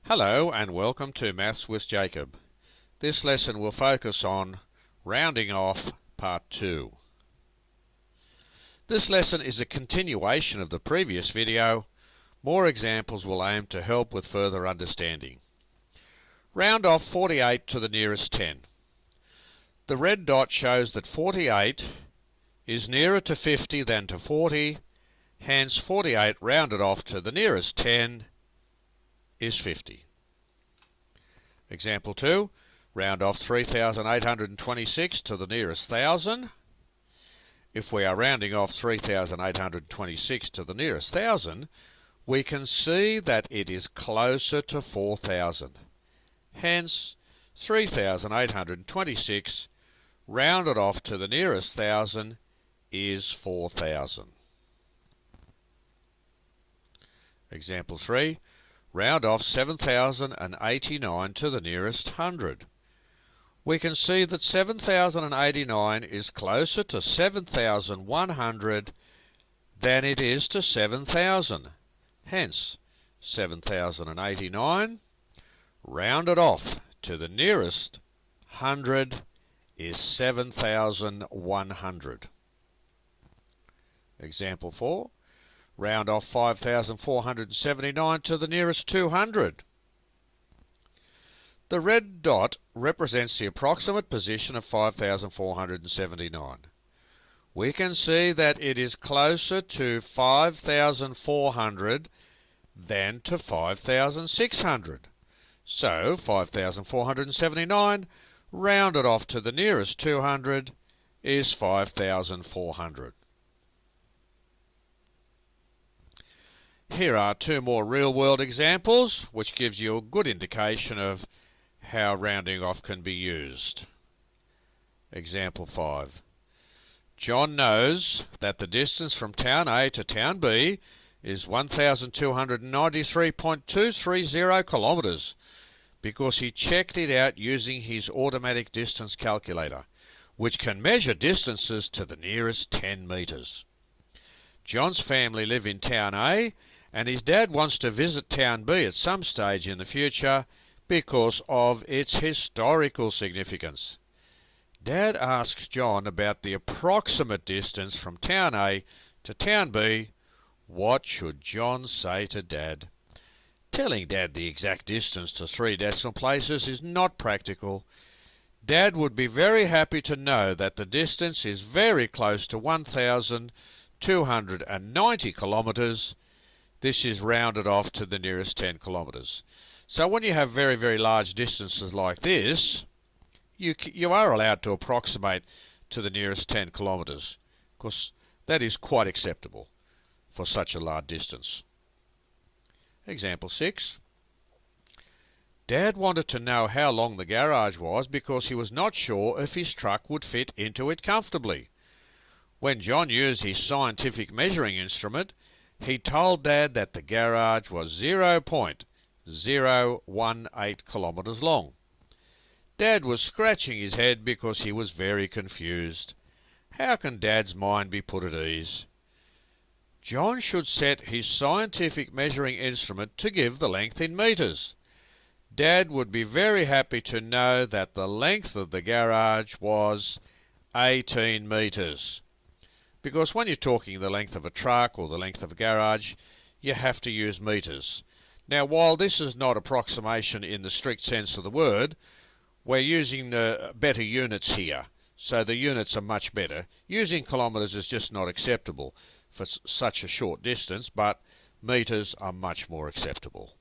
Hello and welcome to Maths with Jacob. This lesson will focus on rounding off part 2. This lesson is a continuation of the previous video. More examples will aim to help with further understanding. Round off 48 to the nearest 10. The red dot shows that 48 is nearer to 50 than to 40, hence 48 rounded off to the nearest 10 is 50. Example 2, round off 3,826 to the nearest 1,000. If we are rounding off 3,826 to the nearest 1,000, we can see that it is closer to 4,000. Hence, 3,826 rounded off to the nearest 1,000 is 4,000. Example 3, round off 7,089 to the nearest 100. We can see that 7,089 is closer to 7,100 than it is to 7,000. Hence, 7,089 rounded off to the nearest 100 is 7,100. Example 4. Round off 5,479 to the nearest 200. The red dot represents the approximate position of 5,479. We can see that it is closer to 5,400 than to 5,600. So 5,479 rounded off to the nearest 200 is 5,400. Here are two more real-world examples, which gives you a good indication of how rounding off can be used. Example 5. John knows that the distance from town A to town B is 1,293.230 kilometres because he checked it out using his automatic distance calculator, which can measure distances to the nearest 10 metres. John's family live in town A, and his dad wants to visit town B at some stage in the future because of its historical significance. Dad asks John about the approximate distance from town A to town B. What should John say to Dad? Telling Dad the exact distance to 3 decimal places is not practical. Dad would be very happy to know that the distance is very close to 1,290 kilometres. This is rounded off to the nearest 10 kilometres. So when you have very, very large distances like this, you are allowed to approximate to the nearest 10 kilometres, because that is quite acceptable for such a large distance. Example 6. Dad wanted to know how long the garage was because he was not sure if his truck would fit into it comfortably. When John used his scientific measuring instrument, he told Dad that the garage was 0.018 kilometres long. Dad was scratching his head because he was very confused. How can Dad's mind be put at ease? John should set his scientific measuring instrument to give the length in metres. Dad would be very happy to know that the length of the garage was 18 metres. Because when you're talking the length of a truck or the length of a garage, you have to use metres. Now, while this is not approximation in the strict sense of the word, we're using better units here, so the units are much better. Using kilometres is just not acceptable for such a short distance, but metres are much more acceptable.